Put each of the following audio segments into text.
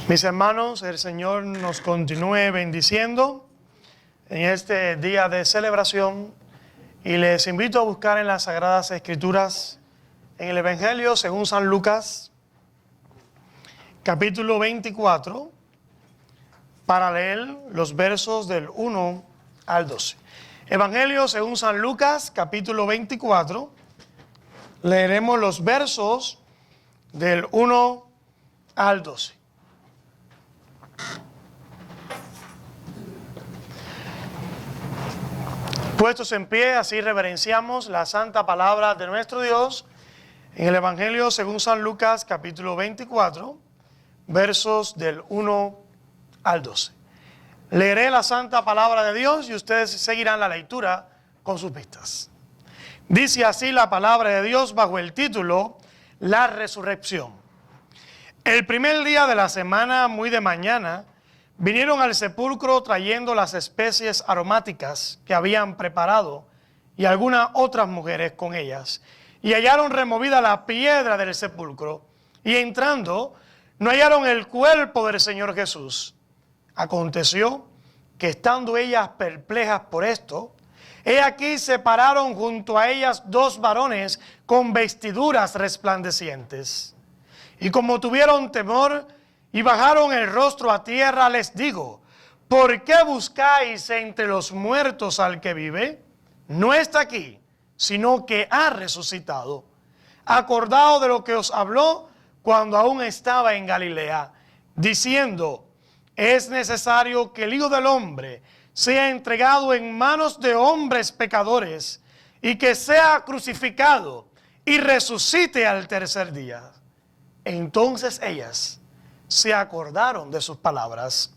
Mis hermanos, el Señor nos continúe bendiciendo en este día de celebración y les invito a buscar en las Sagradas Escrituras, en el Evangelio según San Lucas, capítulo 24, para leer los versos del 1 al 12. Evangelio según San Lucas, capítulo 24, leeremos los versos del 1 al 12. Puestos en pie, así reverenciamos la santa palabra de nuestro Dios en el Evangelio según San Lucas, capítulo 24, versos del 1 al 12. Leeré la santa palabra de Dios y ustedes seguirán la lectura con sus vistas. Dice así la palabra de Dios bajo el título La Resurrección. El primer día de la semana, muy de mañana, vinieron al sepulcro trayendo las especies aromáticas que habían preparado y algunas otras mujeres con ellas, y hallaron removida la piedra del sepulcro, y entrando no hallaron el cuerpo del Señor Jesús. Aconteció que estando ellas perplejas por esto, he aquí se pararon junto a ellas dos varones con vestiduras resplandecientes. Y como tuvieron temor y bajaron el rostro a tierra, les digo: ¿por qué buscáis entre los muertos al que vive? No está aquí, sino que ha resucitado. Acordado de lo que os habló cuando aún estaba en Galilea, diciendo: es necesario que el Hijo del Hombre sea entregado en manos de hombres pecadores y que sea crucificado y resucite al tercer día. Entonces ellas se acordaron de sus palabras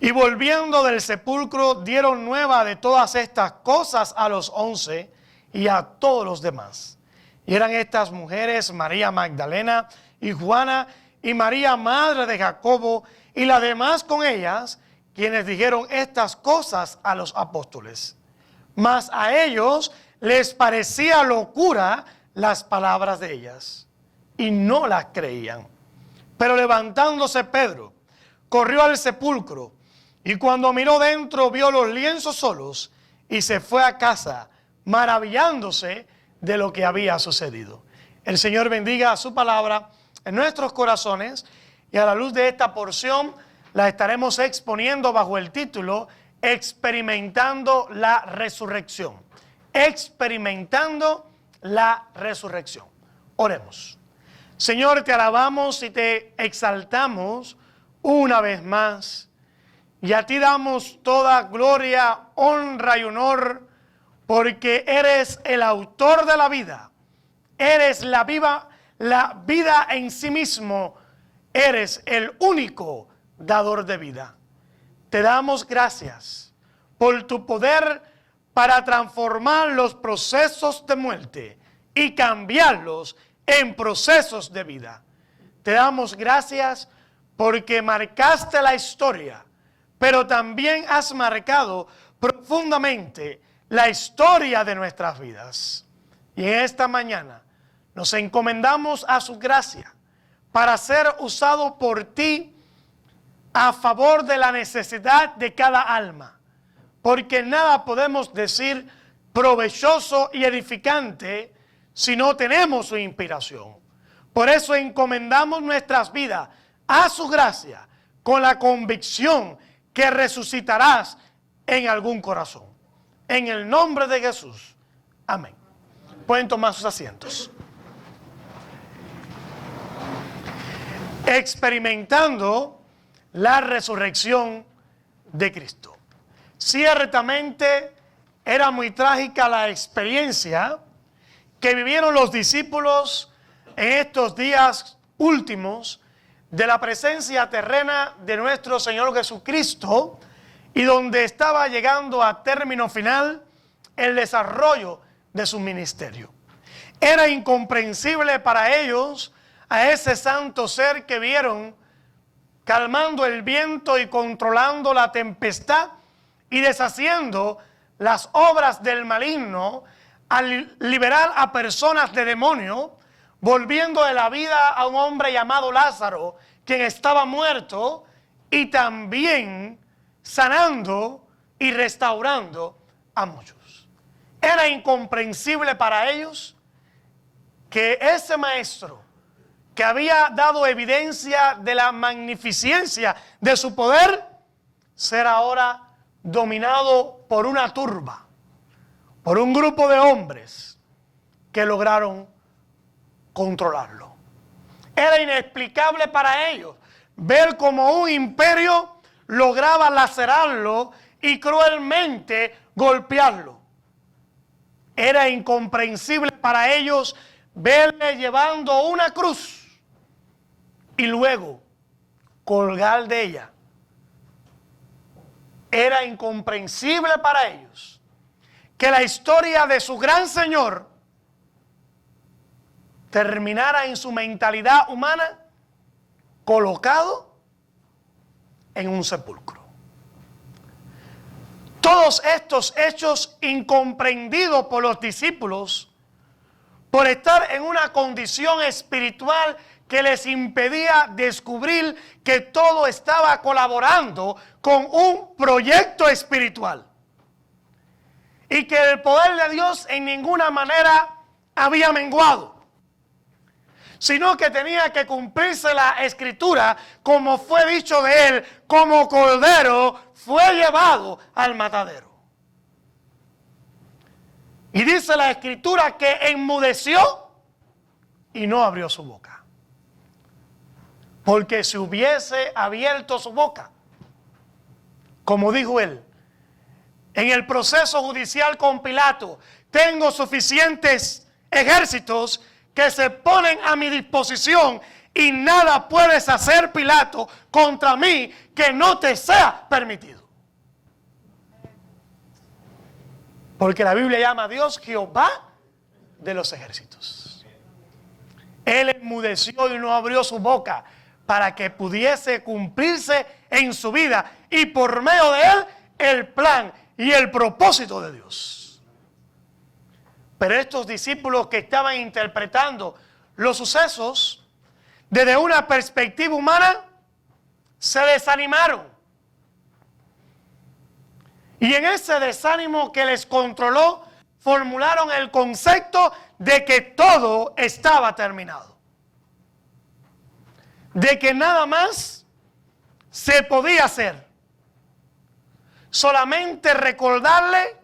y volviendo del sepulcro dieron nueva de todas estas cosas a los 11 y a todos los demás. Y eran estas mujeres María Magdalena y Juana y María madre de Jacobo y las demás con ellas, quienes dijeron estas cosas a los apóstoles. Mas a ellos les parecía locura las palabras de ellas y no las creían. Pero levantándose Pedro, corrió al sepulcro, y cuando miró dentro vio los lienzos solos, y se fue a casa, maravillándose de lo que había sucedido. El Señor bendiga su palabra en nuestros corazones, y a la luz de esta porción la estaremos exponiendo bajo el título Experimentando la Resurrección. Experimentando la Resurrección. Oremos. Señor, te alabamos y te exaltamos una vez más, y a ti damos toda gloria, honra y honor, porque eres el autor de la vida, eres la vida en sí mismo, eres el único dador de vida. Te damos gracias por tu poder para transformar los procesos de muerte y cambiarlos en procesos de vida. Te damos gracias porque marcaste la historia, pero también has marcado profundamente la historia de nuestras vidas. Y en esta mañana nos encomendamos a su gracia para ser usado por ti a favor de la necesidad de cada alma, porque nada podemos decir provechoso y edificante si no tenemos su inspiración. Por eso encomendamos nuestras vidas a su gracia con la convicción que resucitarás en algún corazón. En el nombre de Jesús. Amén. Pueden tomar sus asientos. Experimentando la resurrección de Cristo. Ciertamente era muy trágica la experiencia que vivieron los discípulos en estos días últimos de la presencia terrena de nuestro Señor Jesucristo, y donde estaba llegando a término final el desarrollo de su ministerio. Era incomprensible para ellos a ese santo ser que vieron calmando el viento y controlando la tempestad y deshaciendo las obras del maligno, al liberar a personas de demonio, volviendo de la vida a un hombre llamado Lázaro, quien estaba muerto y también sanando y restaurando a muchos. Era incomprensible para ellos que ese maestro que había dado evidencia de la magnificencia de su poder, ser ahora dominado por una turba, por un grupo de hombres que lograron controlarlo. Era inexplicable para ellos ver cómo un imperio lograba lacerarlo y cruelmente golpearlo. Era incomprensible para ellos verle llevando una cruz y luego colgar de ella. Era incomprensible para ellos que la historia de su gran Señor terminara en su mentalidad humana colocado en un sepulcro. Todos estos hechos incomprendidos por los discípulos, por estar en una condición espiritual que les impedía descubrir que todo estaba colaborando con un proyecto espiritual y que el poder de Dios en ninguna manera había menguado, sino que tenía que cumplirse la escritura, como fue dicho de él, como cordero fue llevado al matadero. Y dice la escritura que enmudeció y no abrió su boca. Porque si hubiese abierto su boca, como dijo él, en el proceso judicial con Pilato, tengo suficientes ejércitos que se ponen a mi disposición y nada puedes hacer, Pilato, contra mí que no te sea permitido. Porque la Biblia llama a Dios Jehová de los ejércitos. Él enmudeció y no abrió su boca para que pudiese cumplirse en su vida y por medio de él el plan y el propósito de Dios. Pero estos discípulos que estaban interpretando los sucesos desde una perspectiva humana se desanimaron. Y en ese desánimo que les controló, formularon el concepto de que todo estaba terminado. De que nada más se podía hacer. Solamente recordarle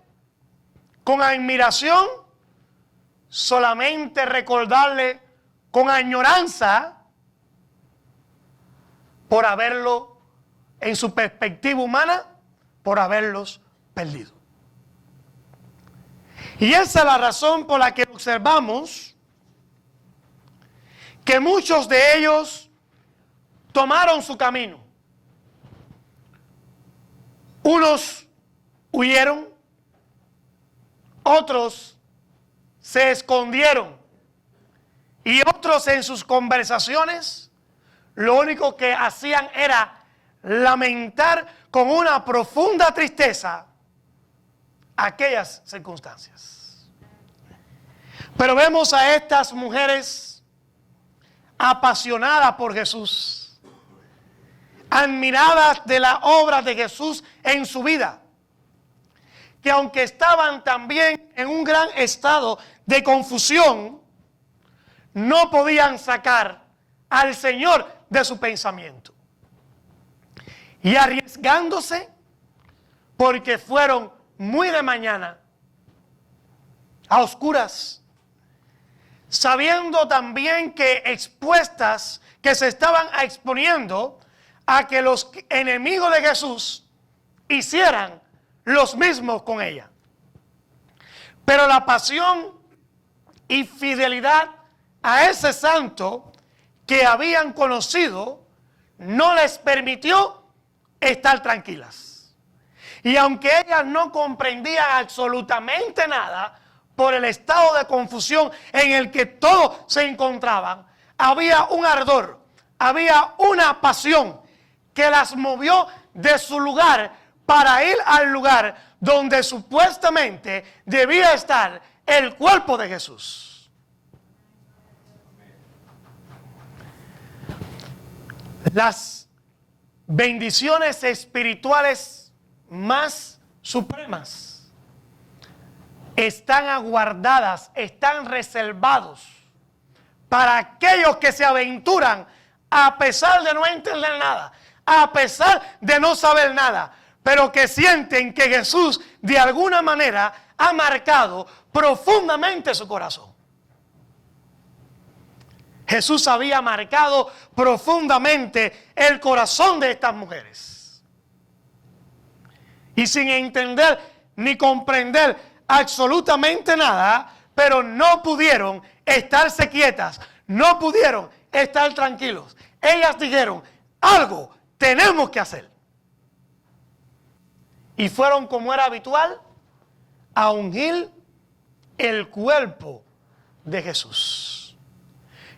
con admiración, solamente recordarle con añoranza por haberlo, en su perspectiva humana, por haberlos perdido. Y esa es la razón por la que observamos que muchos de ellos tomaron su camino. Unos huyeron, otros se escondieron y otros en sus conversaciones lo único que hacían era lamentar con una profunda tristeza aquellas circunstancias. Pero vemos a estas mujeres apasionadas por Jesús, admiradas de la obra de Jesús en su vida, que aunque estaban también en un gran estado de confusión, no podían sacar al Señor de su pensamiento. Y arriesgándose, porque fueron muy de mañana, a oscuras, sabiendo también que expuestas, que se estaban exponiendo a que los enemigos de Jesús hicieran los mismos con ella. Pero la pasión y fidelidad a ese santo que habían conocido no les permitió estar tranquilas. Y aunque ellas no comprendían absolutamente nada por el estado de confusión en el que todos se encontraban, había un ardor, había una pasión que las movió de su lugar para ir al lugar donde supuestamente debía estar el cuerpo de Jesús. Las bendiciones espirituales más supremas están aguardadas, están reservados para aquellos que se aventuran a pesar de no entender nada, a pesar de no saber nada, pero que sienten que Jesús de alguna manera ha marcado profundamente su corazón. Jesús había marcado profundamente el corazón de estas mujeres. Y sin entender ni comprender absolutamente nada, pero no pudieron estarse quietas, no pudieron estar tranquilos. Ellas dijeron, algo tenemos que hacer. Y fueron, como era habitual, a ungir el cuerpo de Jesús.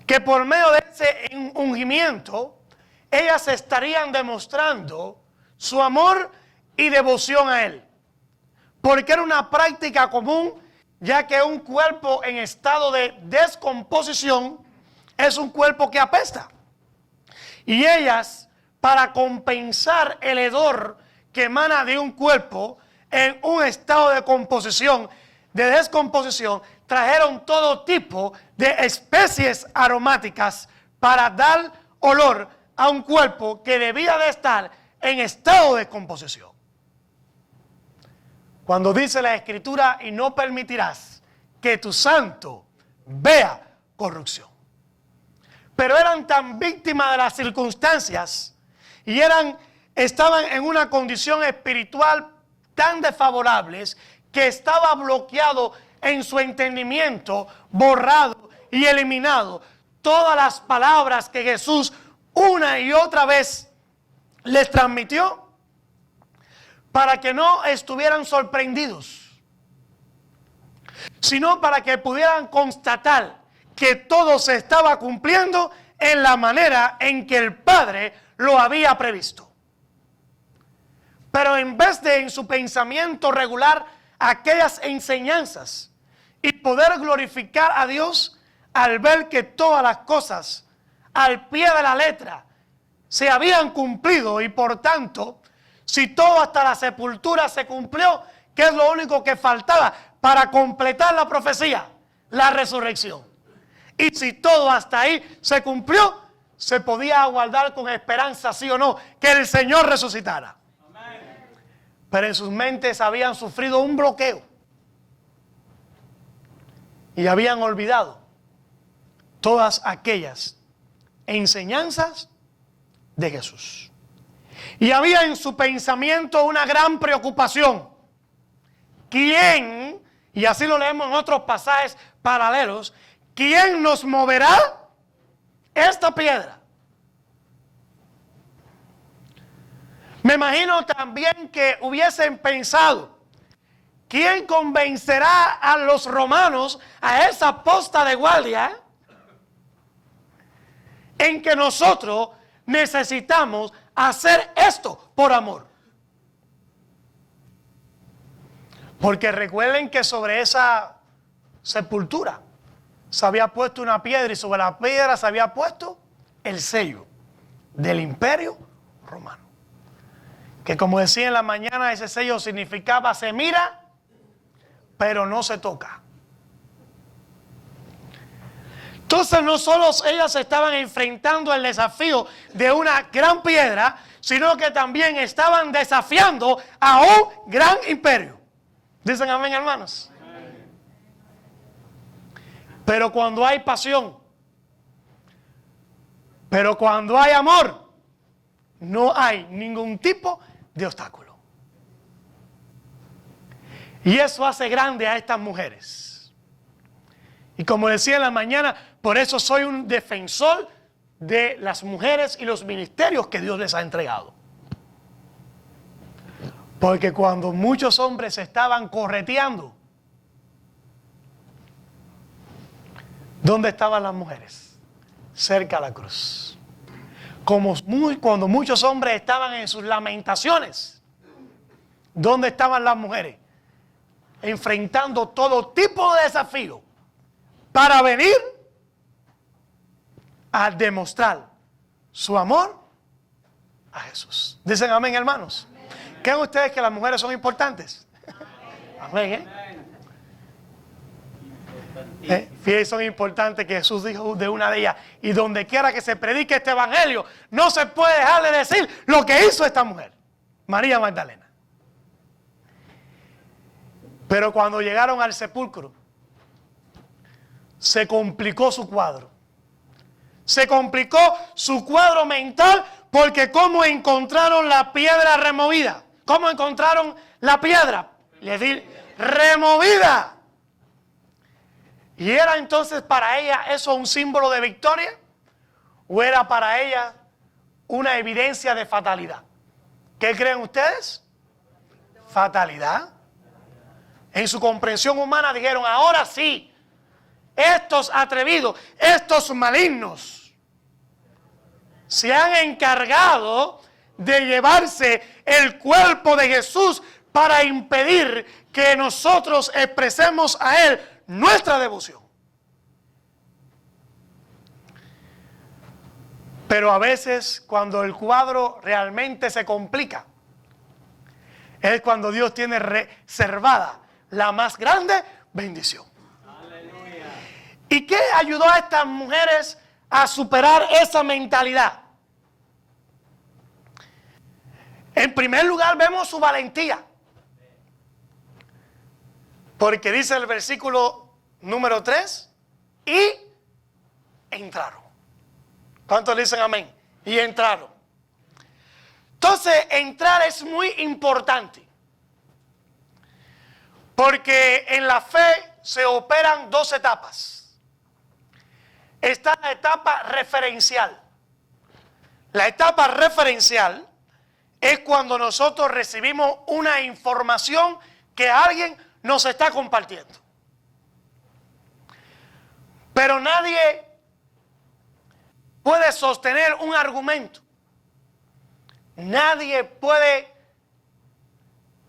Que por medio de ese ungimiento, ellas estarían demostrando su amor y devoción a Él. Porque era una práctica común, ya que un cuerpo en estado de descomposición es un cuerpo que apesta. Y ellas, para compensar el hedor que emana de un cuerpo en un estado de composición, de descomposición, trajeron todo tipo de especies aromáticas para dar olor a un cuerpo que debía de estar en estado de descomposición. Cuando dice la Escritura, y no permitirás que tu santo vea corrupción. Pero eran tan víctimas de las circunstancias y estaban en una condición espiritual tan desfavorables que estaba bloqueado en su entendimiento, borrado y eliminado todas las palabras que Jesús una y otra vez les transmitió, para que no estuvieran sorprendidos, sino para que pudieran constatar que todo se estaba cumpliendo en la manera en que el Padre lo había previsto. Pero en vez de en su pensamiento regular aquellas enseñanzas y poder glorificar a Dios al ver que todas las cosas al pie de la letra se habían cumplido, y por tanto, si todo hasta la sepultura se cumplió, ¿qué es lo único que faltaba para completar la profecía? La resurrección. Y si todo hasta ahí se cumplió, se podía aguardar con esperanza, sí o no, que el Señor resucitara. Amén. Pero en sus mentes habían sufrido un bloqueo y habían olvidado todas aquellas enseñanzas de Jesús. Y había en su pensamiento una gran preocupación. ¿Quién? Y así lo leemos en otros pasajes paralelos. ¿Quién nos moverá esta piedra? Me imagino también que hubiesen pensado, ¿quién convencerá a los romanos, a esa posta de guardia, en que nosotros necesitamos hacer esto por amor? Porque recuerden que sobre esa sepultura se había puesto una piedra, y sobre la piedra se había puesto el sello del Imperio Romano. Que, como decía en la mañana, ese sello significaba: se mira, pero no se toca. Entonces no solo ellas estaban enfrentando el desafío de una gran piedra, sino que también estaban desafiando a un gran imperio. ¿Dicen amén, hermanos? Amén. Pero cuando hay pasión, pero cuando hay amor, no hay ningún tipo de obstáculo. Y eso hace grande a estas mujeres. Y como decía en la mañana, por eso soy un defensor de las mujeres y los ministerios que Dios les ha entregado. Porque cuando muchos hombres estaban correteando, ¿dónde estaban las mujeres? Cerca a la cruz. Cuando muchos hombres estaban en sus lamentaciones, ¿dónde estaban las mujeres? Enfrentando todo tipo de desafío para venir a demostrar su amor a Jesús. Dicen amén, hermanos. ¿Creen ustedes que las mujeres son importantes? Amén, Fíjense, son importantes, que Jesús dijo de una de ellas: y donde quiera que se predique este evangelio, no se puede dejar de decir lo que hizo esta mujer, María Magdalena. Pero cuando llegaron al sepulcro, se complicó su cuadro. Se complicó su cuadro mental, porque ¿cómo encontraron la piedra removida? ¿Cómo encontraron la piedra? Les di removida. ¿Y era entonces para ella eso un símbolo de victoria? ¿O era para ella una evidencia de fatalidad? ¿Qué creen ustedes? Fatalidad. En su comprensión humana dijeron: ahora sí, estos atrevidos, estos malignos, se han encargado de llevarse el cuerpo de Jesús para impedir que nosotros expresemos a Él nuestra devoción. Pero a veces, cuando el cuadro realmente se complica, es cuando Dios tiene reservada la más grande bendición. Aleluya. ¿Y qué ayudó a estas mujeres a superar esa mentalidad? En primer lugar, vemos su valentía. Porque dice el versículo número 3: y entraron. ¿Cuántos dicen amén? Y entraron. Entonces, entrar es muy importante. Porque en la fe se operan dos etapas. Está la etapa referencial. La etapa referencial es cuando nosotros recibimos una información que alguien nos está compartiendo. Pero nadie puede sostener un argumento. Nadie puede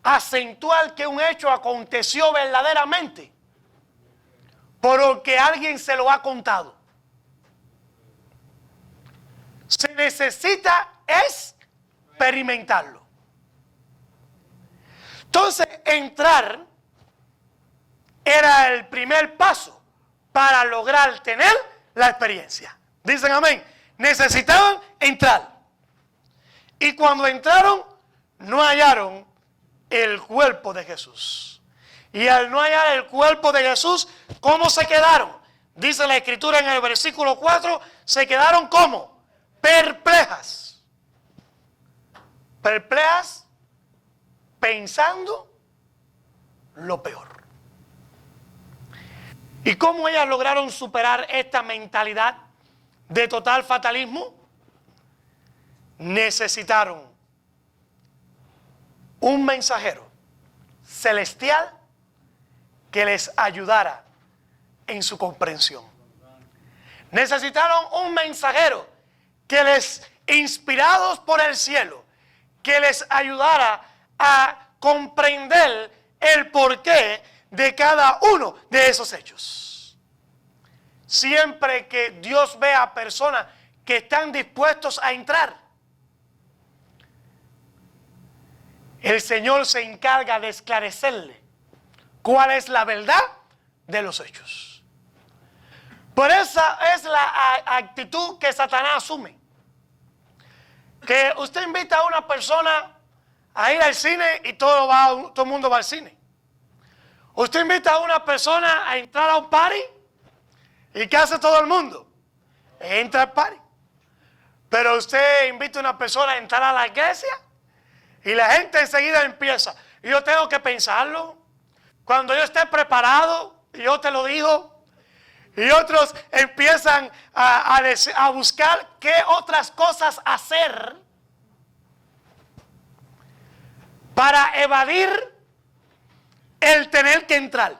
acentuar que un hecho aconteció verdaderamente porque alguien se lo ha contado. Se necesita experimentarlo. Entonces, entrar era el primer paso para lograr tener la experiencia. Dicen amén. Necesitaban entrar. Y cuando entraron, no hallaron el cuerpo de Jesús. Y al no hallar el cuerpo de Jesús, ¿cómo se quedaron? Dice la Escritura en el versículo 4, se quedaron ¿cómo? Perplejas. Perplejas, pensando lo peor. ¿Y cómo ellas lograron superar esta mentalidad de total fatalismo? Necesitaron un mensajero celestial que les ayudara en su comprensión. Necesitaron un mensajero que les, inspirados por el cielo, que les ayudara a comprender el porqué de cada uno de esos hechos. Siempre que Dios ve a personas que están dispuestos a entrar, el Señor se encarga de esclarecerle cuál es la verdad de los hechos. Por esa es la actitud que Satanás asume. Que usted invita a una persona a ir al cine y todo el mundo va al cine. Usted invita a una persona a entrar a un party y ¿qué hace todo el mundo? Entra al party. Pero usted invita a una persona a entrar a la iglesia y la gente enseguida empieza. Y yo tengo que pensarlo. Cuando yo esté preparado, y yo te lo digo, y otros empiezan a buscar qué otras cosas hacer para evadir el tener que entrar.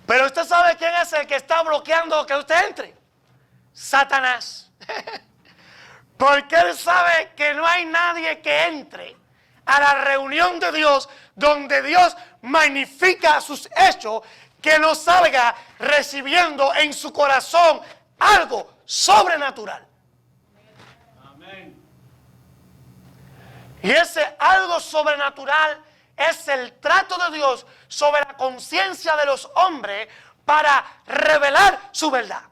Pero usted sabe quién es el que está bloqueando que usted entre. Satanás. Porque él sabe que no hay nadie que entre a la reunión de Dios, donde Dios magnifica sus hechos, que no salga recibiendo en su corazón algo sobrenatural. Amén. Y ese algo sobrenatural es el trato de Dios sobre la conciencia de los hombres para revelar su verdad.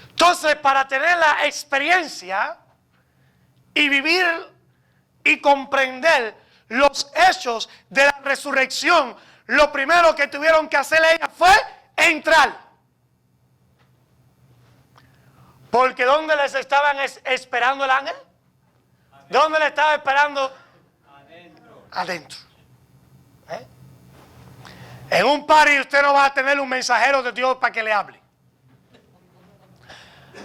Entonces, para tener la experiencia y vivir y comprender los hechos de la resurrección, lo primero que tuvieron que hacer ellas fue entrar. Porque ¿dónde les estaban esperando el ángel? ¿Dónde le estaba esperando? Adentro. En un party usted no va a tener un mensajero de Dios para que le hable.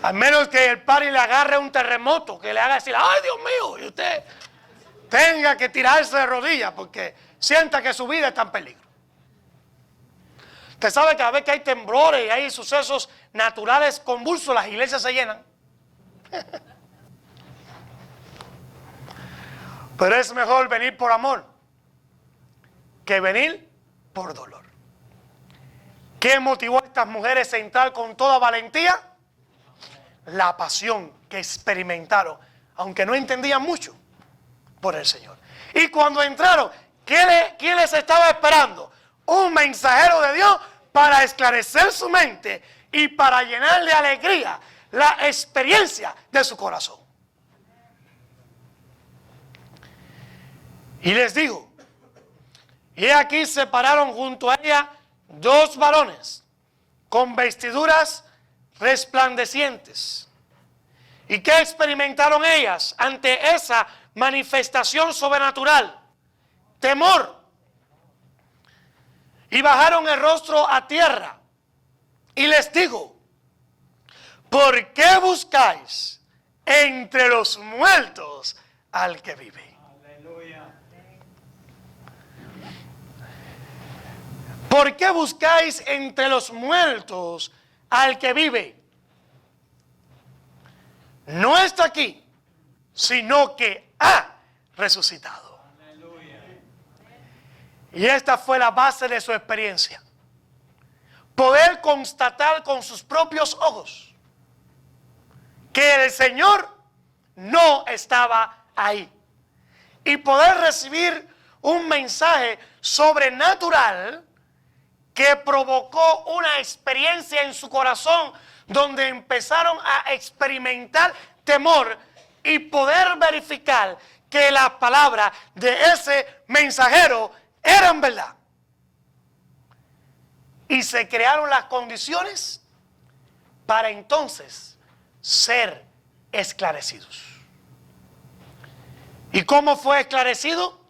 Al menos que el party le agarre un terremoto, que le haga decir, ¡ay, Dios mío! Y usted tenga que tirarse de rodillas porque sienta que su vida está en peligro. Usted sabe que cada vez que hay temblores y hay sucesos naturales convulsos, las iglesias se llenan. Pero es mejor venir por amor que venir por dolor. ¿Qué motivó a estas mujeres a entrar con toda valentía? La pasión que experimentaron, aunque no entendían mucho, por el Señor. Y cuando entraron, ¿quién les estaba esperando? Un mensajero de Dios para esclarecer su mente y para llenar de alegría la experiencia de su corazón. Y les digo, y aquí se pararon junto a ella dos varones con vestiduras resplandecientes. ¿Y qué experimentaron ellas ante esa manifestación sobrenatural? Temor. Y bajaron el rostro a tierra. Y les digo, ¿por qué buscáis entre los muertos al que vive? Aleluya. ¿Por qué buscáis entre los muertos al que vive? No está aquí, sino que ha resucitado. Aleluya. Y esta fue la base de su experiencia. Poder constatar con sus propios ojos que el Señor no estaba ahí. Y poder recibir un mensaje sobrenatural que provocó una experiencia en su corazón donde empezaron a experimentar temor y poder verificar que la palabra de ese mensajero eran verdad. Y se crearon las condiciones para entonces ser esclarecidos. ¿Y cómo fue esclarecido?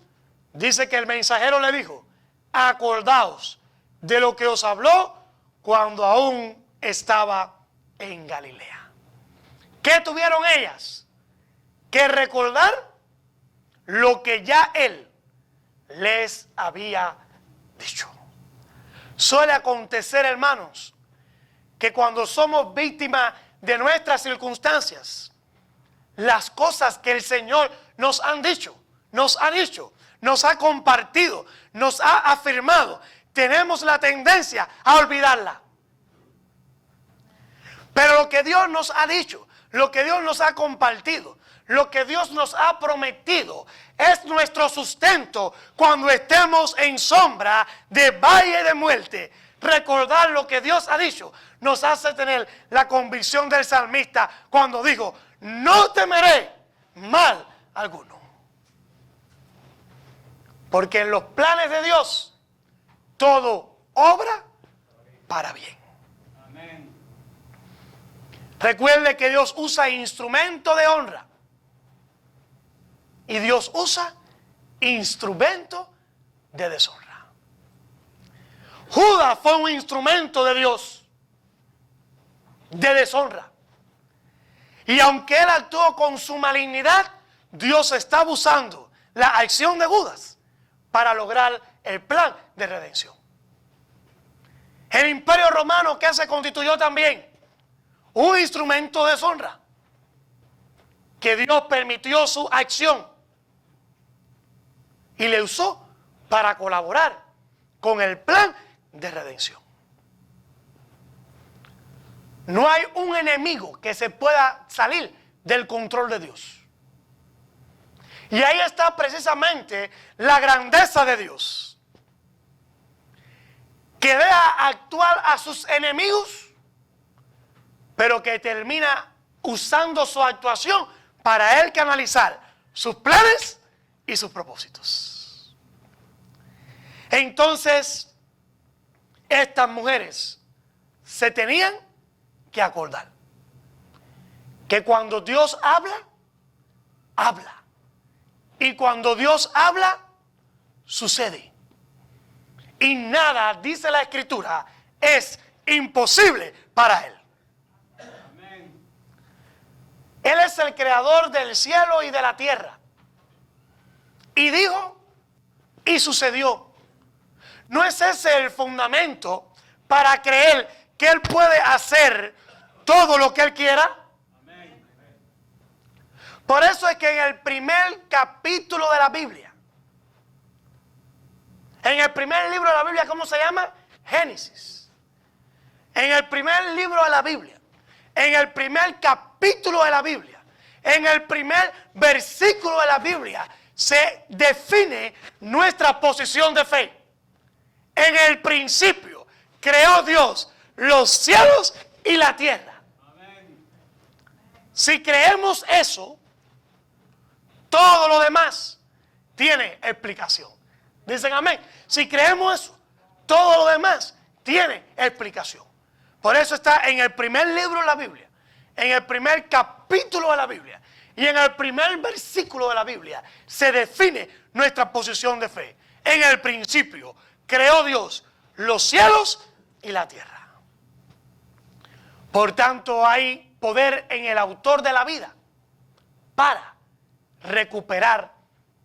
Dice que el mensajero le dijo, acordaos de lo que os habló cuando aún estaba en Galilea. ¿Qué tuvieron ellas? Que recordar lo que ya él les había dicho. Suele acontecer, hermanos, que cuando somos víctimas de nuestras circunstancias, las cosas que el Señor nos ha dicho, nos ha compartido, nos ha afirmado, tenemos la tendencia a olvidarla. Pero lo que Dios nos ha dicho, lo que Dios nos ha compartido, lo que Dios nos ha prometido, es nuestro sustento cuando estemos en sombra de valle de muerte. Recordar lo que Dios ha dicho nos hace tener la convicción del salmista cuando dijo, no temeré mal alguno. Porque en los planes de Dios todo obra para bien. Amén. Recuerde que Dios usa instrumento de honra. Y Dios usa instrumento de deshonra. Judas fue un instrumento de Dios de deshonra. Y aunque él actuó con su malignidad, Dios estaba usando la acción de Judas para lograr el plan de redención. El imperio romano, que se constituyó también un instrumento de deshonra, que Dios permitió su acción y le usó para colaborar con el plan de redención. No hay un enemigo que se pueda salir del control de Dios. Y ahí está precisamente la grandeza de Dios, que deja actuar a sus enemigos, pero que termina usando su actuación para él canalizar sus planes y sus propósitos. Entonces, estas mujeres se tenían que acordar que cuando Dios habla, habla. Y cuando Dios habla, sucede. Y nada, dice la Escritura, es imposible para Él. Él es el creador del cielo y de la tierra. Y dijo, y sucedió. ¿No es ese el fundamento para creer que Él puede hacer todo lo que Él quiera? Por eso es que en el primer capítulo de la Biblia, en el primer libro de la Biblia, ¿cómo se llama? Génesis. En el primer libro de la Biblia, en el primer capítulo de la Biblia, en el primer versículo de la Biblia, se define nuestra posición de fe. En el principio creó Dios los cielos y la tierra. Si creemos eso, todo lo demás tiene explicación. Dicen amén. Si creemos eso, todo lo demás tiene explicación. Por eso está en el primer libro de la Biblia, en el primer capítulo de la Biblia y en el primer versículo de la Biblia se define nuestra posición de fe. En el principio creó Dios los cielos y la tierra. Por tanto, hay poder en el autor de la vida para recuperar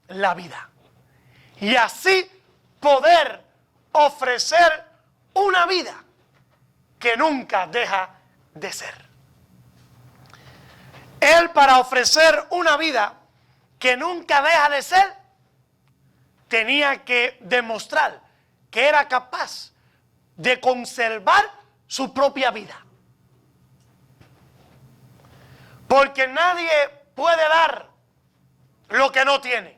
la vida y así poder ofrecer una vida que nunca deja de ser. Él, para ofrecer una vida que nunca deja de ser, tenía que demostrar que era capaz de conservar su propia vida. Porque nadie puede dar lo que no tiene.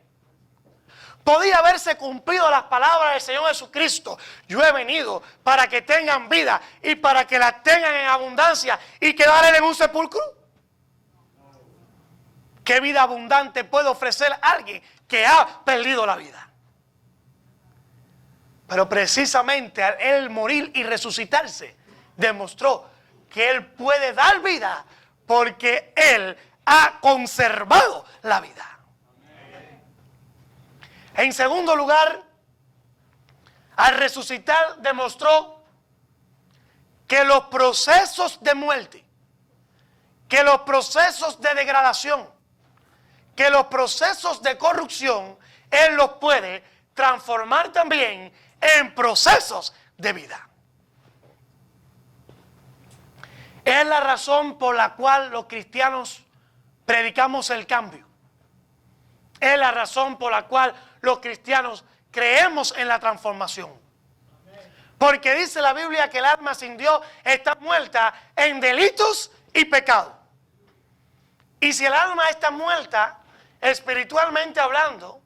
Podía haberse cumplido las palabras del Señor Jesucristo. Yo he venido para que tengan vida y para que la tengan en abundancia y quedar en un sepulcro. ¿Qué vida abundante puede ofrecer alguien que ha perdido la vida? Pero precisamente al Él morir y resucitarse, demostró que Él puede dar vida porque Él ha conservado la vida. En segundo lugar, al resucitar demostró que los procesos de muerte, que los procesos de degradación, que los procesos de corrupción, Él los puede transformar también en procesos de vida. Es la razón por la cual los cristianos predicamos el cambio. Es la razón por la cual los cristianos creemos en la transformación. Porque dice la Biblia que el alma sin Dios está muerta en delitos y pecados. Y si el alma está muerta, espiritualmente hablando,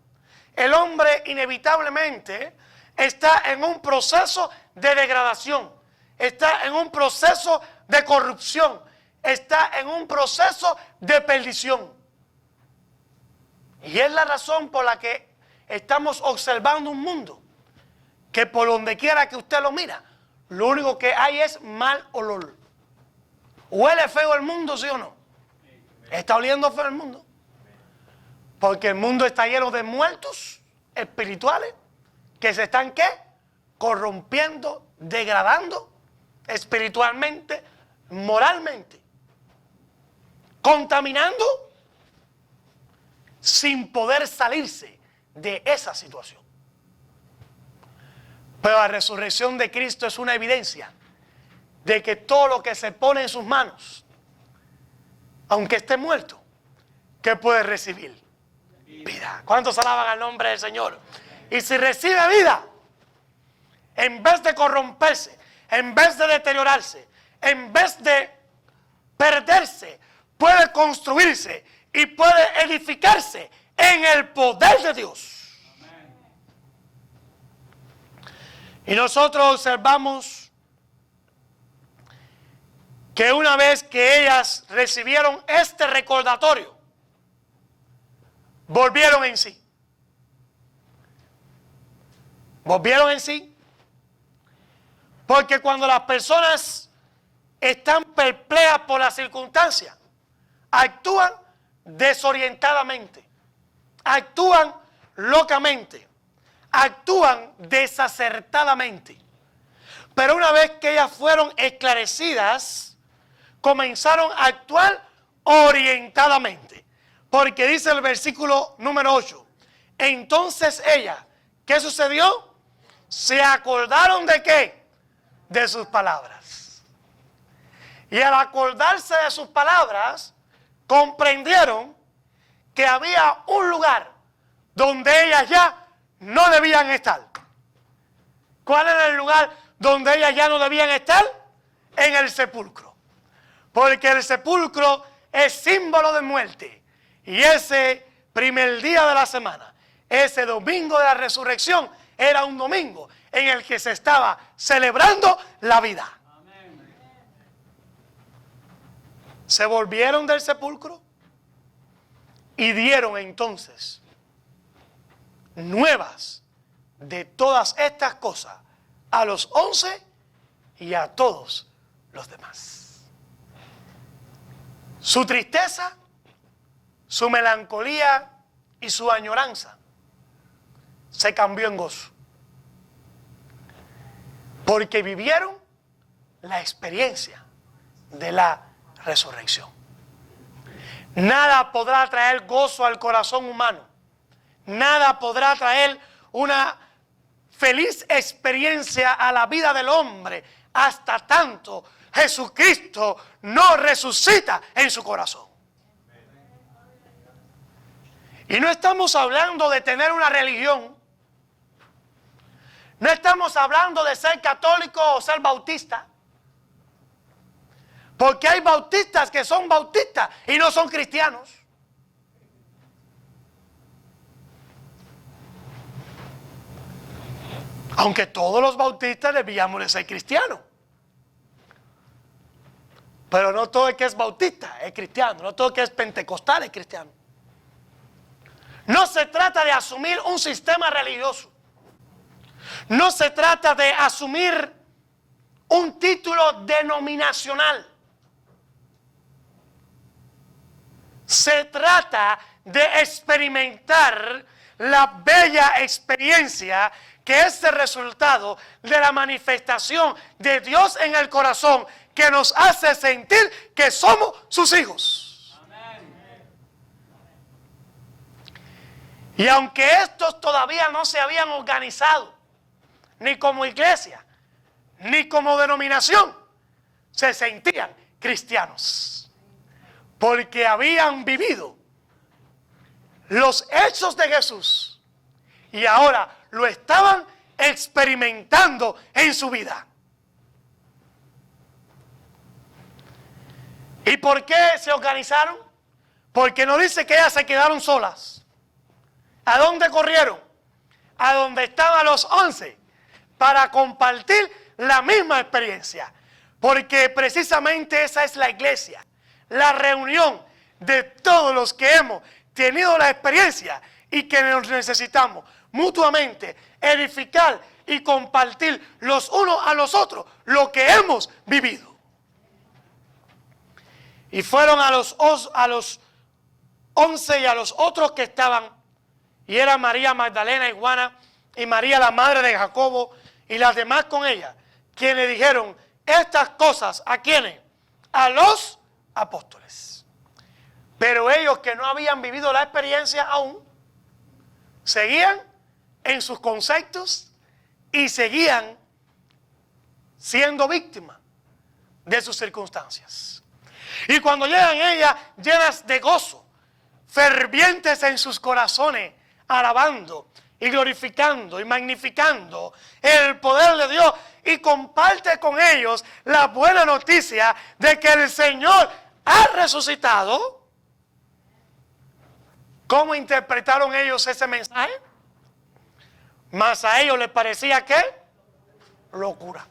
el hombre inevitablemente está en un proceso de degradación, está en un proceso de corrupción, está en un proceso de perdición. Y es la razón por la que estamos observando un mundo que por donde quiera que usted lo mira, lo único que hay es mal olor. ¿Huele feo el mundo, sí o no? ¿Está oliendo feo el mundo? Porque el mundo está lleno de muertos espirituales que se están, ¿qué? Corrompiendo, degradando espiritualmente, moralmente, contaminando sin poder salirse de esa situación. Pero la resurrección de Cristo es una evidencia de que todo lo que se pone en sus manos, aunque esté muerto, ¿qué puede recibir? Vida. ¿Cuántos alaban al nombre del Señor? Y si recibe vida, en vez de corromperse, en vez de deteriorarse, en vez de perderse, puede construirse y puede edificarse en el poder de Dios. Y nosotros observamos que una vez que ellas recibieron este recordatorio, volvieron en sí. Volvieron en sí. Porque cuando las personas están perplejas por las circunstancias, actúan desorientadamente, actúan locamente, actúan desacertadamente. Pero una vez que ellas fueron esclarecidas, comenzaron a actuar orientadamente. Porque dice el versículo número 8, entonces ellas, ¿qué sucedió? Se acordaron ¿de qué? De sus palabras. Y al acordarse de sus palabras, comprendieron que había un lugar donde ellas ya no debían estar. ¿Cuál era el lugar donde ellas ya no debían estar? En el sepulcro. Porque el sepulcro es símbolo de muerte. Y ese primer día de la semana, ese domingo de la resurrección, era un domingo en el que se estaba celebrando la vida. Se volvieron del sepulcro y dieron entonces nuevas de todas estas cosas a los 11 y a todos los demás. Su tristeza, su melancolía y su añoranza se cambió en gozo, porque vivieron la experiencia de la resurrección. Nada podrá traer gozo al corazón humano, nada podrá traer una feliz experiencia a la vida del hombre hasta tanto Jesucristo no resucita en su corazón. Y no estamos hablando de tener una religión, no estamos hablando de ser católico o ser bautista, porque hay bautistas que son bautistas y no son cristianos. Aunque todos los bautistas debíamos de ser cristianos. Pero no todo el que es bautista es cristiano, no todo el que es pentecostal es cristiano. No se trata de asumir un sistema religioso. No se trata de asumir un título denominacional. Se trata de experimentar la bella experiencia que es el resultado de la manifestación de Dios en el corazón, que nos hace sentir que somos sus hijos. Amén. Y aunque estos todavía no se habían organizado, ni como iglesia, ni como denominación, se sentían cristianos, porque habían vivido los hechos de Jesús y ahora lo estaban experimentando en su vida. ¿Y por qué se organizaron? Porque no dice que ellas se quedaron solas. ¿A dónde corrieron? A donde estaban los 11 para compartir la misma experiencia. Porque precisamente esa es la iglesia, la reunión de todos los que hemos tenido la experiencia y que nos necesitamos mutuamente edificar y compartir los unos a los otros lo que hemos vivido. Y fueron a los 11 y a los otros que estaban, y era María Magdalena y Juana y María la madre de Jacobo y las demás con ella, quienes dijeron estas cosas ¿a quiénes? A los apóstoles. Pero ellos, que no habían vivido la experiencia aún, seguían en sus conceptos y seguían siendo víctimas de sus circunstancias. Y cuando llegan ellas llenas de gozo, fervientes en sus corazones, alabando y glorificando y magnificando el poder de Dios, y comparte con ellos la buena noticia de que el Señor ha resucitado, ¿Cómo interpretaron ellos ese mensaje? Mas a ellos les parecía que locura.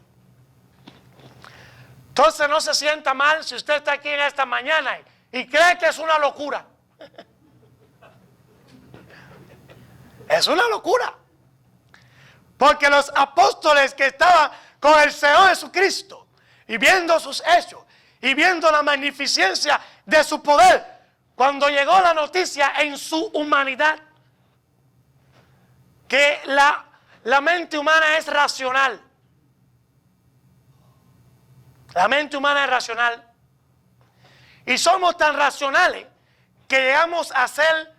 Entonces no se sienta mal si usted está aquí en esta mañana y cree que es una locura. Es una locura. Porque los apóstoles que estaban con el Señor Jesucristo y viendo sus hechos y viendo la magnificencia de su poder, cuando llegó la noticia en su humanidad, que la mente humana es racional. La mente humana es racional. Y somos tan racionales que llegamos a ser,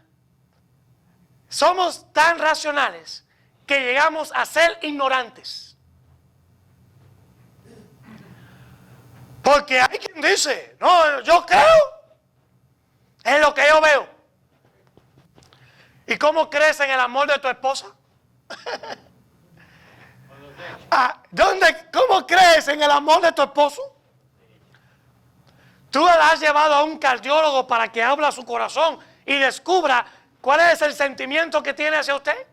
somos tan racionales que llegamos a ser ignorantes. Porque hay quien dice, no, yo creo en lo que yo veo. ¿Y cómo crees en el amor de tu esposa? ¿Cómo crees en el amor de tu esposo? Tú la has llevado a un cardiólogo para que abra su corazón y descubra cuál es el sentimiento que tiene hacia usted.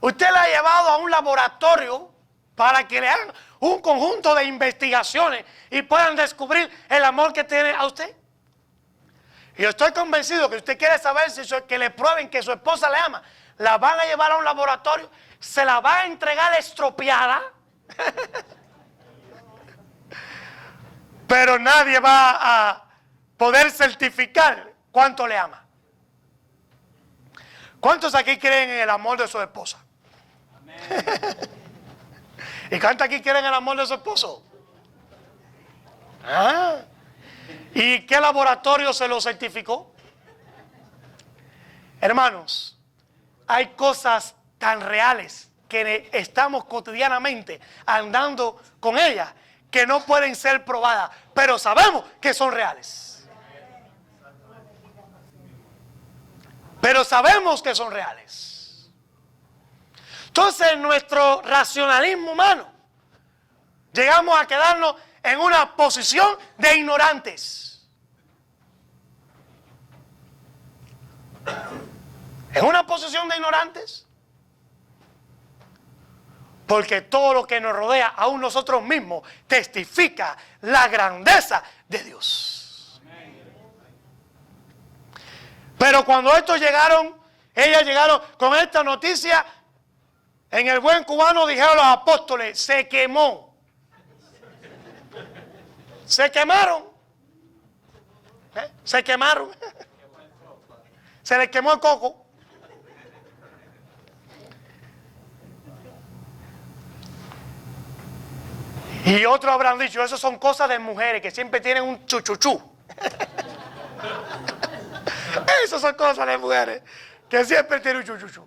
Usted la ha llevado a un laboratorio para que le hagan un conjunto de investigaciones y puedan descubrir el amor que tiene a usted. Y yo estoy convencido que usted quiere saber si que le prueben que su esposa le ama. La van a llevar a un laboratorio, se la va a entregar estropeada. Pero nadie va a poder certificar cuánto le ama. ¿Cuántos aquí creen en el amor de su esposa? ¿Y cuántos aquí quieren el amor de su esposo? ¿Y qué laboratorio se lo certificó? Hermanos, hay cosas tan reales que estamos cotidianamente andando con ellas que no pueden ser probadas, pero sabemos que son reales. Pero sabemos que son reales. Entonces, nuestro racionalismo humano, llegamos a quedarnos en una posición de ignorantes. En una posición de ignorantes. Porque todo lo que nos rodea, aún nosotros mismos, testifica la grandeza de Dios. Pero cuando ellas llegaron con esta noticia, en el buen cubano dijeron los apóstoles, se quemó. Se quemaron. Se quemaron. Se les quemó el coco. Y otros habrán dicho, eso son cosas de mujeres que siempre tienen un chuchuchú. Esas son cosas de mujeres que siempre tienen un chuchuchú.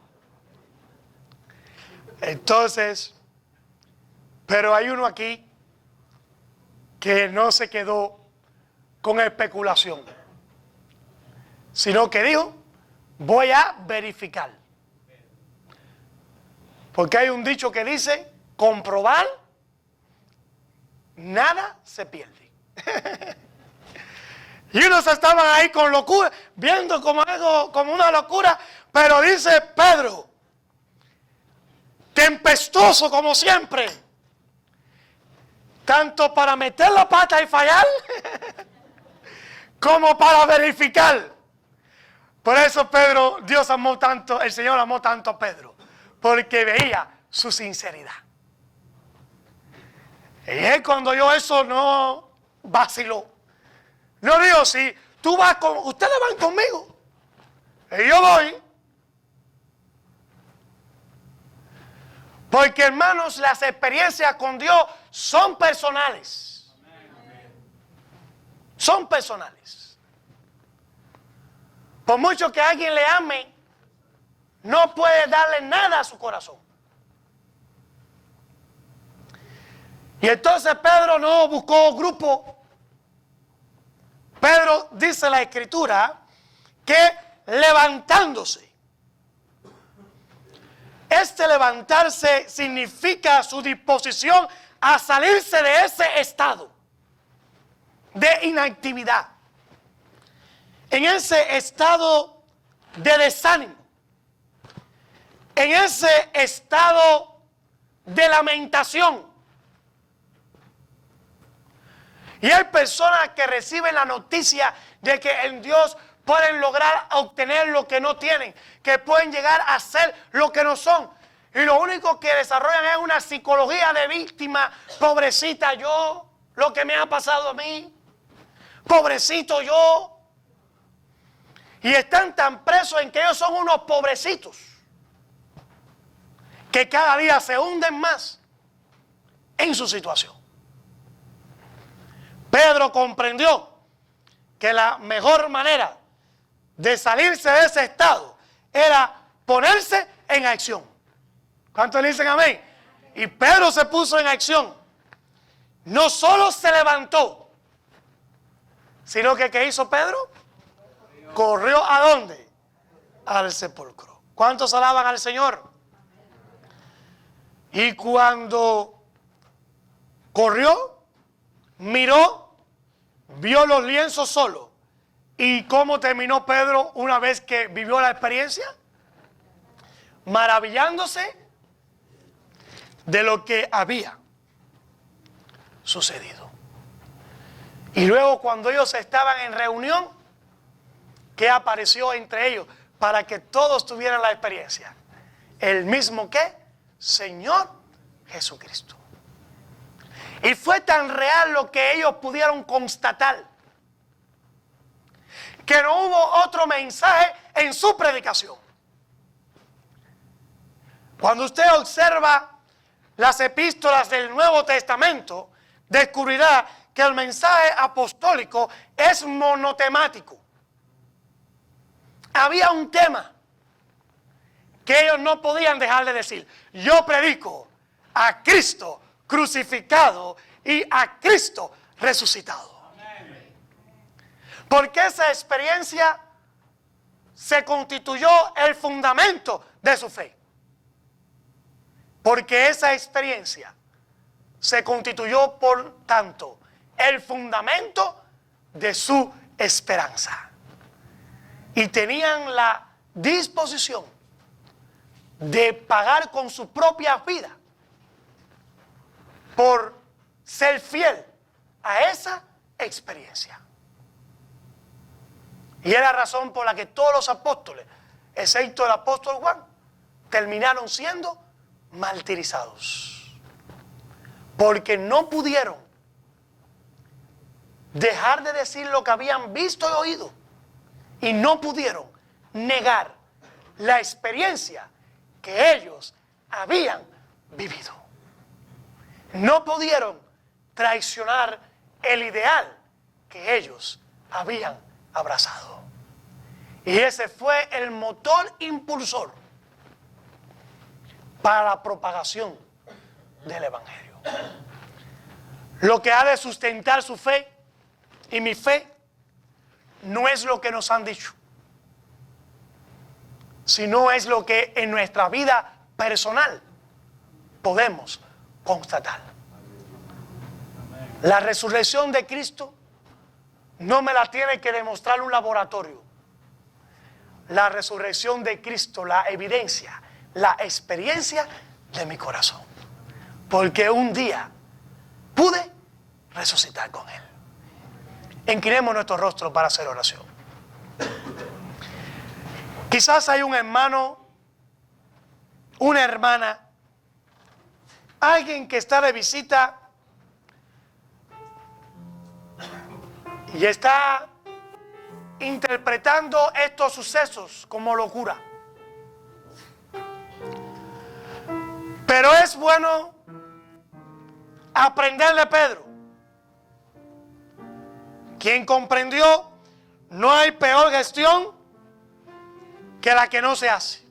Entonces, pero hay uno aquí que no se quedó con especulación, sino que dijo, voy a verificar. Porque hay un dicho que dice, comprobar, nada se pierde. Y unos estaban ahí con locura, viendo como algo, como una locura, pero dice Pedro, tempestuoso como siempre, tanto para meter la pata y fallar, como para verificar. Por eso Pedro, Dios amó tanto, el Señor amó tanto a Pedro, porque veía su sinceridad. Y él cuando oyó eso no vaciló. No dijo, si tú vas con, ustedes van conmigo, y yo voy. Porque hermanos, las experiencias con Dios son personales. Son personales. Por mucho que alguien le ame, no puede darle nada a su corazón. Y entonces Pedro no buscó grupo. Pedro, dice la Escritura, que levantándose. Este levantarse significa su disposición a salirse de ese estado de inactividad. en ese estado de desánimo, en ese estado de lamentación. Y hay personas que reciben la noticia de que en Dios pueden lograr obtener lo que no tienen, que pueden llegar a ser lo que no son. Y lo único que desarrollan es una psicología de víctima. Pobrecita yo, lo que me ha pasado a mí. Pobrecito yo. Y están tan presos en que ellos son unos pobrecitos, que cada día se hunden más en su situación. Pedro comprendió que la mejor manera de salirse de ese estado era ponerse en acción. ¿Cuántos le dicen amén? Y Pedro se puso en acción. No solo se levantó, sino que ¿qué hizo Pedro? Corrió ¿a dónde? Al sepulcro. ¿Cuántos alaban al Señor? Y cuando corrió, miró, vio los lienzos solos. ¿Y cómo terminó Pedro una vez que vivió la experiencia? Maravillándose de lo que había sucedido. Y luego cuando ellos estaban en reunión, ¿qué apareció entre ellos para que todos tuvieran la experiencia? El mismo que Señor Jesucristo. Y fue tan real lo que ellos pudieron constatar, que no hubo otro mensaje en su predicación. Cuando usted observa las epístolas del Nuevo Testamento, descubrirá que el mensaje apostólico es monotemático. Había un tema que ellos no podían dejar de decir. Yo predico a Cristo crucificado y a Cristo resucitado. Porque esa experiencia se constituyó el fundamento de su fe. Porque esa experiencia se constituyó, por tanto, el fundamento de su esperanza. Y tenían la disposición de pagar con su propia vida por ser fiel a esa experiencia. Y es la razón por la que todos los apóstoles, excepto el apóstol Juan, terminaron siendo martirizados. Porque no pudieron dejar de decir lo que habían visto y oído. Y no pudieron negar la experiencia que ellos habían vivido. No pudieron traicionar el ideal que ellos habían abrazado. Y ese fue el motor impulsor para la propagación del Evangelio. Lo que ha de sustentar su fe y mi fe no es lo que nos han dicho, sino es lo que en nuestra vida personal podemos constatar. La resurrección de Cristo no me la tiene que demostrar un laboratorio. La resurrección de Cristo, la evidencia, la experiencia de mi corazón. Porque un día pude resucitar con Él. Inclinemos nuestro rostro para hacer oración. Quizás hay un hermano, una hermana, alguien que está de visita y está interpretando estos sucesos como locura. Pero es bueno aprender de Pedro, quien comprendió: no hay peor gestión que la que no se hace.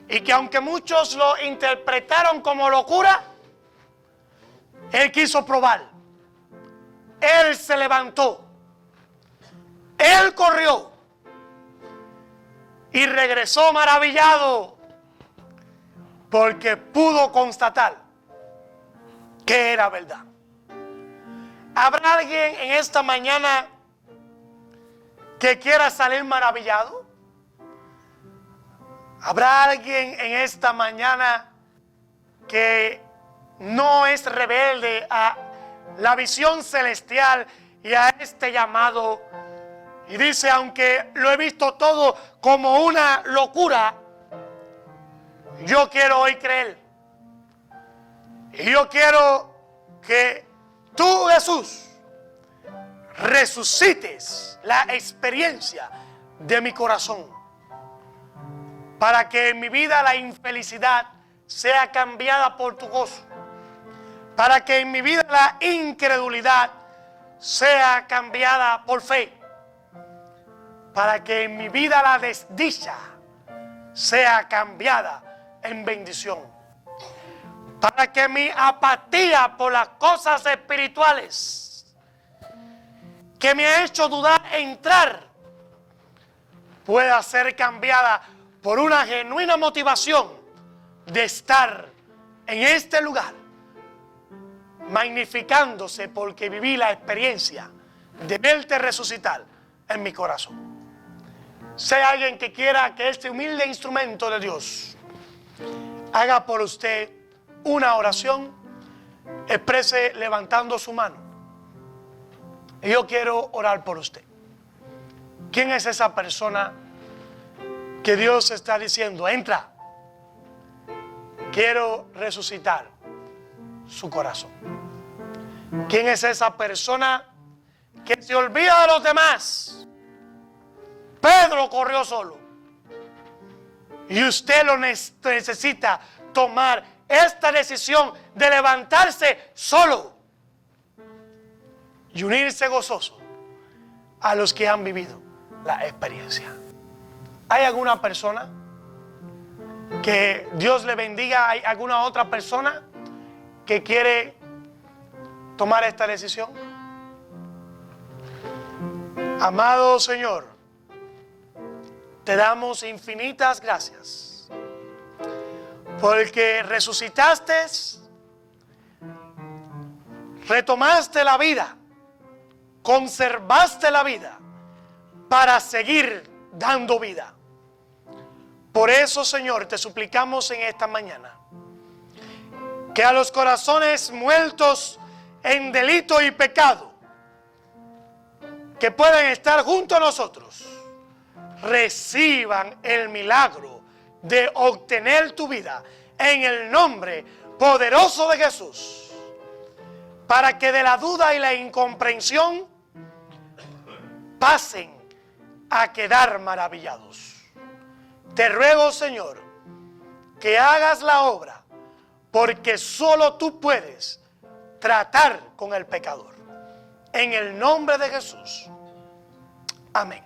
Y que aunque muchos lo interpretaron como locura, él quiso probar. Él se levantó, él corrió y regresó maravillado, porque pudo constatar que era verdad. ¿Habrá alguien en esta mañana que quiera salir maravillado? ¿Habrá alguien en esta mañana que no es rebelde a la visión celestial y a este llamado? Y dice, aunque lo he visto todo como una locura, yo quiero hoy creer. Y yo quiero que tú, Jesús, resucites la experiencia de mi corazón, para que en mi vida la infelicidad sea cambiada por tu gozo, para que en mi vida la incredulidad sea cambiada por fe, para que en mi vida la desdicha sea cambiada en bendición, para que mi apatía por las cosas espirituales que me ha hecho dudar entrar pueda ser cambiada por una genuina motivación de estar en este lugar, magnificándose porque viví la experiencia de verte resucitar en mi corazón. Si hay alguien que quiera que este humilde instrumento de Dios haga por usted una oración, exprese levantando su mano. Y yo quiero orar por usted. ¿Quién es esa persona que Dios está diciendo, entra? Quiero resucitar su corazón. ¿Quién es esa persona que se olvida de los demás? Pedro corrió solo. Y usted lo necesita tomar esta decisión de levantarse solo y unirse gozoso a los que han vivido la experiencia. ¿Hay alguna persona que Dios le bendiga? ¿Hay alguna otra persona que quiere tomar esta decisión? Amado Señor, te damos infinitas gracias porque resucitaste, retomaste la vida, conservaste la vida para seguir dando vida. Por eso, Señor, te suplicamos en esta mañana que a los corazones muertos en delito y pecado, que pueden estar junto a nosotros, reciban el milagro de obtener tu vida en el nombre poderoso de Jesús, para que de la duda y la incomprensión pasen a quedar maravillados. Te ruego, Señor, que hagas la obra, porque solo tú puedes tratar con el pecador. En el nombre de Jesús. Amén.